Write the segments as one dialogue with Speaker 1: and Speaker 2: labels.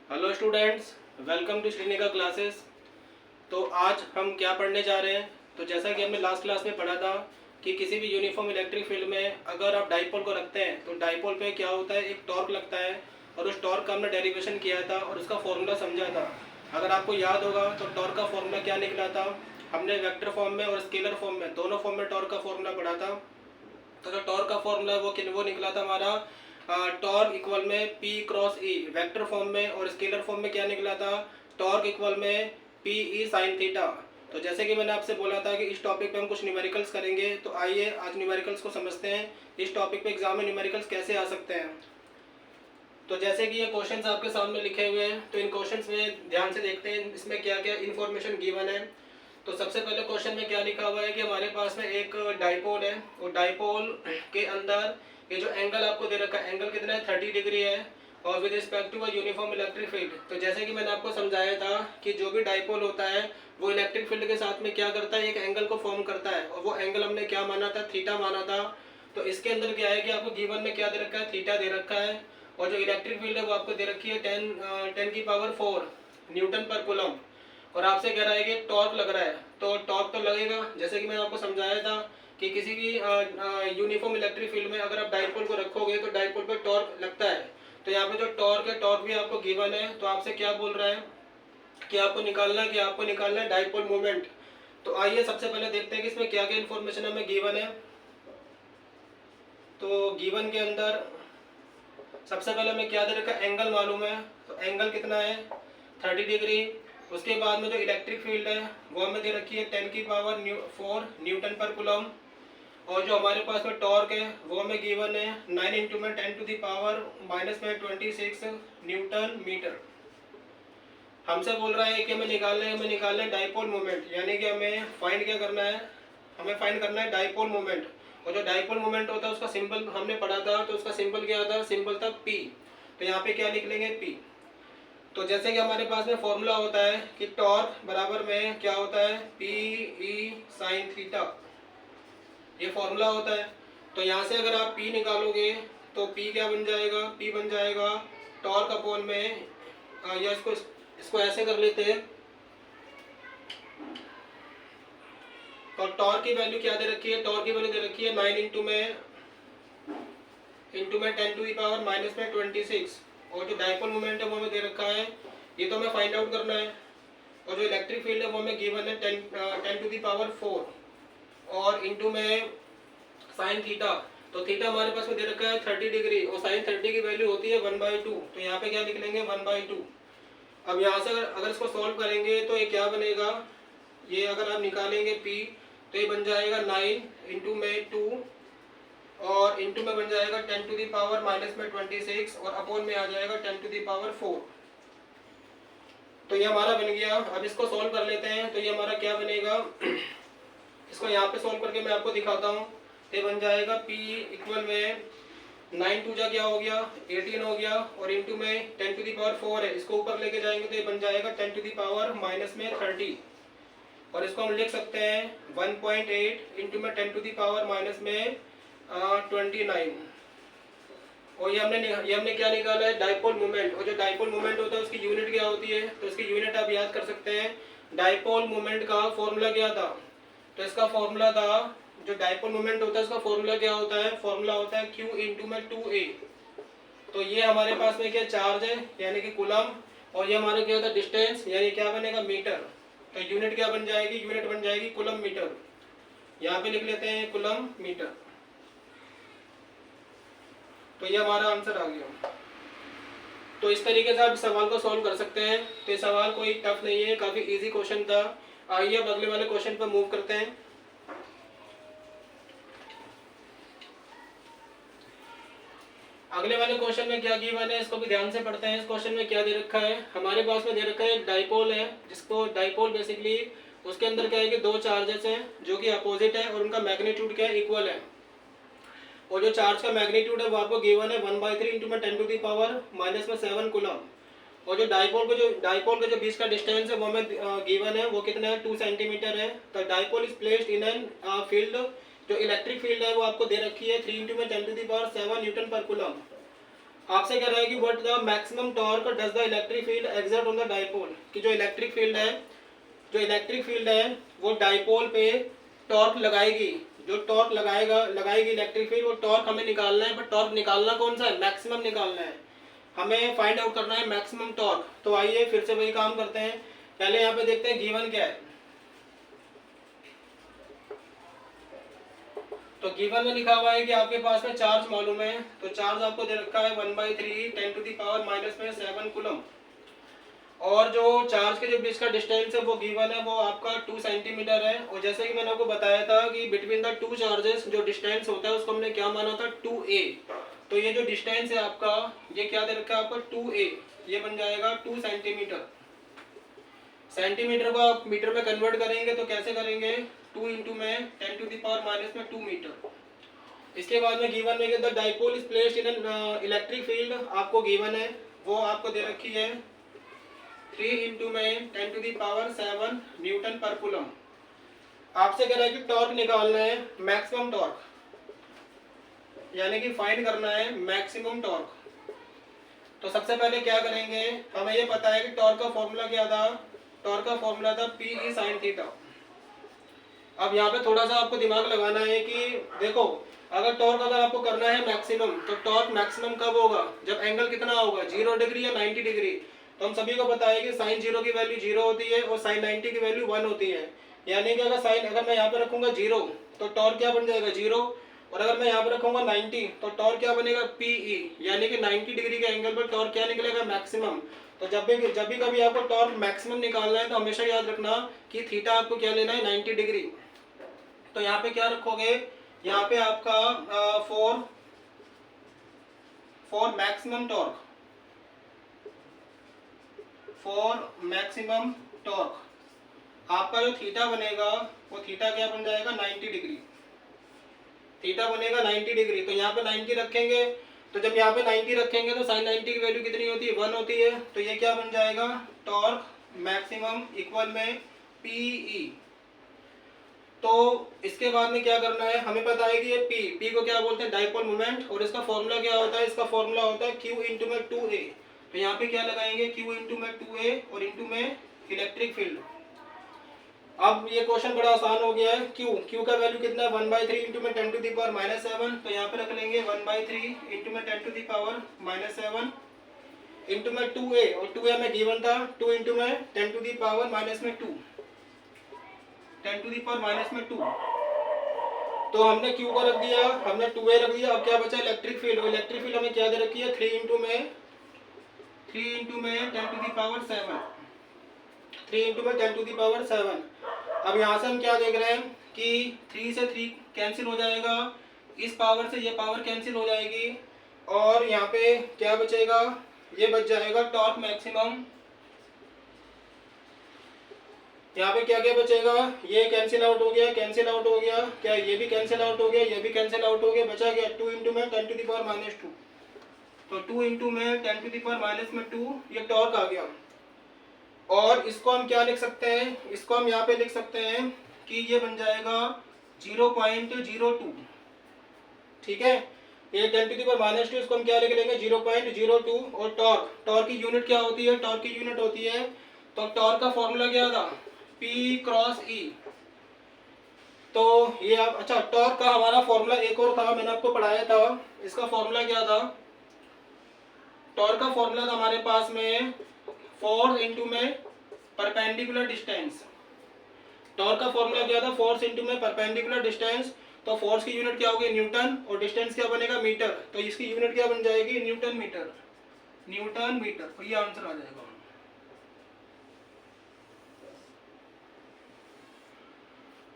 Speaker 1: Hello students, welcome to Shrinika classes. तो आज हम क्या पढ़ने जा रहे हैं। तो जैसा कि हमने लास्ट क्लास में पढ़ा था कि किसी भी यूनिफॉर्म इलेक्ट्रिक फील्ड में अगर आप डाइपोल को रखते हैं तो डाइपोल पे क्या होता है, एक टॉर्क लगता है। और उस टॉर्क का हमने डेरिवेशन किया था और उसका फॉर्मूला समझा था। अगर आपको याद होगा तो टॉर्क का फॉर्मूला क्या निकला था। हमने वेक्टर फॉर्म में और स्केलर फॉर्म में, दोनों फॉर्म में टॉर्क का फॉर्मूला पढ़ा था। तो जो टॉर्क का फॉर्मूला है वो निकला था हमारा टॉर्क इक्वल में P cross E vector form में, और स्केलर फॉर्म में क्या निकला था, टॉर्क इक्वल में पी ई साइन थीटा। तो जैसे कि मैंने आपसे बोला था कि इस टॉपिक पे हम कुछ न्यूमेरिकल्स करेंगे, तो आइए आज न्यूमेरिकल्स को समझते हैं। इस टॉपिक पे एग्जाम में न्यूमेरिकल्स कैसे आ सकते हैं। तो जैसे कि ये क्वेश्चंस आपके सामने लिखे हुए हैं, तो इन क्वेश्चंस में ध्यान से देखते हैं इसमें क्या क्या इन्फॉर्मेशन गिवन है। तो सबसे पहले क्वेश्चन में क्या लिखा हुआ है कि हमारे पास में एक डाइपोल है, और डाइपोल के अंदर ये जो एंगल आपको दे रखा है, एंगल कितना है, 30 डिग्री है, और with respect to a uniform electric field. तो जैसे कि मैंने आपको समझाया था कि जो भी डाइपोल होता है वो इलेक्ट्रिक फील्ड के साथ में क्या करता है, एक एंगल को फॉर्म करता है, और वो एंगल हमने क्या माना था, थीटा माना था। तो इसके अंदर क्या है कि आपको गिवन में क्या दे रखा है, थीटा दे रखा है, और जो इलेक्ट्रिक फील्ड है वो आपको दे रखी है 10⁴ न्यूटन पर कूलम। और आपसे कह रहा है कि टॉर्क लग रहा है, तो टॉर्क तो लगेगा। जैसे कि मैंने आपको समझाया था कि किसी भी यूनिफॉर्म इलेक्ट्रिक फील्ड में अगर आप डाइपोल को रखोगे तो डाइपोल पर टॉर्क लगता है। तो यहाँ पे जो टॉर्क है, टॉर्क भी आपको गिवन है। तो आपसे क्या बोल रहा है कि आपको निकालना है डाइपोल मोमेंट। तो आइए सबसे पहले देखते हैं कि इसमें क्या क्या इन्फॉर्मेशन हमें गिवन है। तो गिवन के अंदर सबसे पहले हमें क्या दे रखा है, एंगल मालूम है। तो एंगल कितना है, 30 डिग्री। उसके बाद में जो इलेक्ट्रिक फील्ड है वो हमें दे रखी है 10⁴ न्यूटन पर कूलम। और जो हमारे पास में टॉर्क है वो हमें गिवन है 9 इंटू में 10⁻26 न्यूटन मीटर। हमसे बोल रहा है कि हमें निकालना है डाइपोल मोमेंट, यानी कि हमें फाइंड क्या करना है, हमें फाइंड करना है डाइपोल मोमेंट। और जो डाइपोल मोमेंट होता है उसका सिंबल हमने पढ़ा था, तो उसका सिंबल क्या था, सिंबल था पी। तो यहाँ पे क्या लिख लेंगे, पी। तो जैसे कि हमारे पास में फॉर्मूला होता है कि टॉर्क बराबर में क्या होता है, पी ई साइन थीटा, ये फॉर्मूला होता है। तो यहाँ से अगर आप पी निकालोगे तो पी क्या बन जाएगा, पी बन जाएगा टॉर्क अपॉन में या इसको ऐसे कर लेते हैं। तो टॉर्क की वैल्यू क्या दे रखी है, टॉर्क की वैल्यू दे रखी है 9 इंटू में 10⁻26। और जो डाइपोल मोमेंट है वो हमें दे रखा है, ये तो हमें फाइंड आउट करना है। और जो इलेक्ट्रिक फील्ड है वो हमें गिवन है 10⁴ और इंटू में साइन थीटा। तो थीटा हमारे पास में दे रखा है 30 डिग्री, और साइन 30 की वैल्यू होती है 1/2। तो यहाँ पे क्या लिख लेंगे, 1/2। अब यहाँ से अगर इसको सॉल्व करेंगे तो ये क्या बनेगा, ये अगर आप निकालेंगे पी तो ये बन जाएगा 9 इंटू में 2, और इंटू में बन जाएगा 10⁻26 और अपॉन में आ जाएगा 10⁴। तो ये हमारा बन गया। अब इसको सॉल्व कर लेते हैं। तो ये हमारा क्या बनेगा, इसको यहाँ पे सॉल्व करके मैं आपको दिखाता हूँ। ये बन जाएगा P इक्वल में 9 2 जा क्या हो गया, 18 हो गया, और इंटू में 10⁴ है, इसको ऊपर लेके जाएंगे तो ये बन जाएगा 10⁻³ और इसको हम लिख सकते हैं 1.8 इंटू में 10⁻29। और ये हमने क्या निकाला है, डाइपोल मोमेंट। और जो डाइपोल मोमेंट होता है उसकी यूनिट क्या होती है, तो इसकी यूनिट आप याद कर सकते हैं। डाइपोल मोमेंट का फॉर्मूला क्या था, तो इसका फॉर्मूला था, जो डाइपोल मोमेंट होता है उसका फॉर्मूला क्या होता है, फॉर्मूला होता है Q इंटू में 2a। तो ये हमारे पास में क्या चार्ज है, यानी कि कूलम, और ये हमारे क्या होता है, डिस्टेंस, यानी क्या बनेगा, मीटर। तो यूनिट क्या बन जाएगी, यूनिट बन जाएगी कूलम मीटर। यहाँ पे लिख लेते हैं कूलम मीटर। तो ये हमारा आंसर आ गया। तो इस तरीके से आप सवाल को सॉल्व कर सकते हैं। तो ये सवाल कोई टफ नहीं है, काफी इजी क्वेश्चन था। आइए अब अगले वाले क्वेश्चन पर मूव करते हैं। अगले वाले क्वेश्चन में क्या गिवन है, इसको भी ध्यान से पढ़ते हैं। इस क्वेश्चन में क्या दे रखा है, हमारे पास में दे रखा है एक डाइपोल है, जिसको डाइपोल बेसिकली उसके अंदर क्या है कि दो चार्जेस हैं जो कि अपोजिट है, और उनका मैग्नीट्यूड क्या है, इक्वल है। और जो चार्ज का मैग्नीट्यूड है वो आपको गिवन है 1/3 इंटू में 10⁻⁻7 कूलम। और जो डाइपोल के जो बीच का डिस्टेंस है वो हमें गिवन है, वो कितना है, 2 सेंटीमीटर है। तो dipole is placed in an field, जो इलेक्ट्रिक फील्ड है वो आपको दे रखी है 3 इंटू में 10⁻7 न्यूटन पर कूलम। आपसे कह रहा है कि what the maximum torque does the electric field exert on the dipole, कि जो इलेक्ट्रिक फील्ड है वो डाइपोल पे टॉर्क लगाएगी, जो टॉर्क लगाएगी इलेक्ट्रिक फील्ड, वो टॉर्क हमें निकालना है। बट टॉर्क निकालना कौन सा है, मैक्सिमम निकालना है, हमें फाइंड आउट करना है मैक्सिमम टॉर्क। तो आइए फिर से वही काम करते हैं। पहले यहाँ पे देखते हैं गिवन क्या है। तो गिवन में लिखा हुआ है कि आपके पास में चार्ज मालूम है, तो चार्ज आपको दे रखा है 1/3 10⁻⁻⁷ कूलम, और जो चार्ज के जो बीच का डिस्टेंस है वो गिवन है, वो आपका 2 सेंटीमीटर है। और जैसे कि मैंने आपको बताया था कि बिटवीन द टू चार्जेस जो डिस्टेंस होता है उसको हमने क्या माना था, 2a। तो ये जो डिस्टेंस है आपका, ये क्या दे रखा है आपको, 2a, ये बन जाएगा 2 सेंटीमीटर। सेंटीमीटर को आप मीटर में कन्वर्ट करेंगे तो कैसे करेंगे, 2 इंटू में 10⁻⁻² मीटर। इसके बाद में गिवन में the dipole is placed in an electric field, आपको गिवन है, वो आपको दे रखी है 3 इंटू में 10⁻⁷ न्यूटन पर कूलम। आपसे कह रहा है कि टॉर्क निकालना है, मैक्सिमम टॉर्क, यानी कि फाइंड करना है मैक्सिमम टॉर्क। तो सबसे पहले क्या करेंगे, हमें ये पता है कि टॉर्क का फॉर्मूला क्या था, टॉर्क का फॉर्मूला था P sin थीटा। अब यहाँ पे थोड़ा सा आपको दिमाग लगाना है कि देखो, अगर टॉर्क अगर आपको करना है मैक्सिमम, तो टॉर्क मैक्सिमम कब होगा, जब एंगल कितना होगा, 0 डिग्री या 90 डिग्री। तो हम सभी को पता है कि साइन 0 की वैल्यू 0 होती है और साइन 90 की वैल्यू 1 होती है। यानी कि अगर मैं यहाँ पे रखूंगा 0 तो टॉर्क क्या बन जाएगा, 0। और अगर मैं यहाँ पे रखूंगा 90 तो टॉर्क क्या बनेगा, PE, यानी कि 90 डिग्री के एंगल पर टॉर्क क्या निकलेगा, मैक्सिमम। तो जब भी कभी आपको टॉर्क मैक्सिमम निकालना है तो हमेशा याद रखना कि थीटा आपको क्या लेना है, 90 डिग्री। तो यहाँ पे क्या रखोगे, यहाँ पे आपका फॉर मैक्सिमम टॉर्क, आपका जो थीटा बनेगा वो थीटा क्या बन जाएगा, 90 डिग्री। थीटा बनेगा 90 डिग्री। तो यहाँ पे 90 रखेंगे, तो जब यहाँ पे 90 रखेंगे तो साइन 90 की वैल्यू कितनी होती है, 1 होती है। तो ये क्या बन जाएगा, टॉर्क मैक्सिमम इक्वल में PE। तो इसके बाद में क्या करना है, हमें पता है कि ये P को क्या बोलते हैं, डाइपोल मोमेंट, और इसका फॉर्मूला क्या होता है, इसका फॉर्मूला होता है Q इंटू में 2a। तो यहाँ पे क्या लगाएंगे, Q इंटू में 2a और इंटू में इलेक्ट्रिक फील्ड। अब ये क्वेश्चन बड़ा आसान हो गया है। Q का वैल्यू कितना है, 1/3 इंटू में 10⁻⁷। तो यहाँ पे रख लेंगे 1/3 इंटू में 10⁻⁷ इंटू में 2a, और 2a में गिवन था, 2 इंटू में 10⁻⁻², 10⁻⁻²। तो हमने Q को रख दिया, हमने 2a रख दिया। अब क्या बचा, इलेक्ट्रिक फील्ड। इलेक्ट्रिक फील्ड हमें क्या दे रखी है, 3 इंटू में 10⁻⁷, 3 इंटू में 10⁻⁷। अब यहाँ से हम क्या देख रहे हैं कि 3 से 3 कैंसिल हो जाएगा, इस पावर से ये पावर कैंसिल हो जाएगी, और यहाँ पे क्या बचेगा, ये बच जाएगा टॉर्क मैक्सिमम। यहाँ पे क्या क्या बचेगा, ये कैंसिल आउट हो गया, कैंसिल आउट हो गया, क्या ये भी कैंसिल आउट हो गया, ये भी कैंसिल आउट हो गया, बचा गया 2 इंटू में 10⁻⁻²। तो 2 इंटू में 10⁻⁻², ये टॉर्क आ गया। और इसको हम क्या लिख सकते हैं, इसको हम यहाँ पे लिख सकते हैं कि ये बन जाएगा 0.02। ठीक है, ये 10⁻⁻², इसको हम क्या लिख लेंगे, 0.02। और टॉर्क की यूनिट क्या होती है, टॉर्क की यूनिट होती है, तो टॉर्क का फॉर्मूला क्या था, P क्रॉस E। तो ये आप, अच्छा, टॉर्क का हमारा फॉर्मूला एक और था, मैंने आपको पढ़ाया था। इसका फॉर्मूला क्या था, टॉर्क का फॉर्मूला था हमारे पास में फोर्स इंटू में परपेंडिकुलर डिस्टेंस। टॉर्क का फॉर्मूला क्या था, फोर्स इंटू में परपेंडिकुलर डिस्टेंस। तो फोर्स की यूनिट क्या होगी, न्यूटन, और डिस्टेंस क्या बनेगा, मीटर। तो इसकी यूनिट क्या बन जाएगी, न्यूटन मीटर। तो ये आंसर आ जाएगा।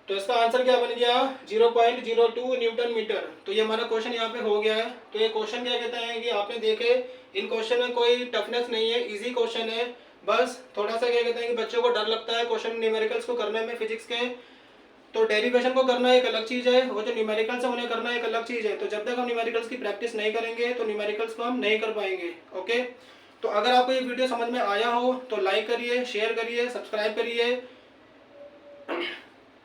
Speaker 1: तो इसका आंसर क्या बन गया, 0.02 न्यूटन मीटर। तो ये हमारा क्वेश्चन यहाँ पे हो गया है। तो ये क्वेश्चन क्या कहते हैं कि आपने देखे, इन क्वेश्चन में कोई टफनेस नहीं है, इजी क्वेश्चन है। बस थोड़ा सा क्या कहते हैं कि बच्चों को डर लगता है क्वेश्चन न्यूमेरिकल्स को करने में, फिजिक्स के। तो डेरिवेशन को करना एक अलग चीज़ है, वो जो न्यूमेरिकल्स है उन्हें करना एक अलग चीज़ है। तो जब तक हम न्यूमेरिकल्स की प्रैक्टिस नहीं करेंगे तो न्यूमेरिकल्स को हम नहीं कर पाएंगे। ओके, तो अगर आपको ये वीडियो समझ में आया हो तो लाइक करिए, शेयर करिए, सब्सक्राइब करिए,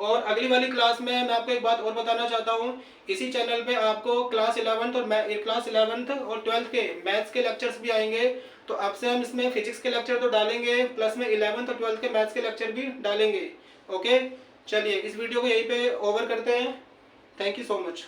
Speaker 1: और अगली वाली क्लास में मैं आपको एक बात और बताना चाहता हूँ, इसी चैनल पे आपको क्लास 11th और 12th के मैथ्स के लेक्चर्स भी आएंगे। तो आपसे हम इसमें फिजिक्स के लेक्चर तो डालेंगे, प्लस में 11th और 12th के मैथ्स के लेक्चर भी डालेंगे। ओके, चलिए इस वीडियो को यहीं पे ओवर करते हैं। Thank you so much.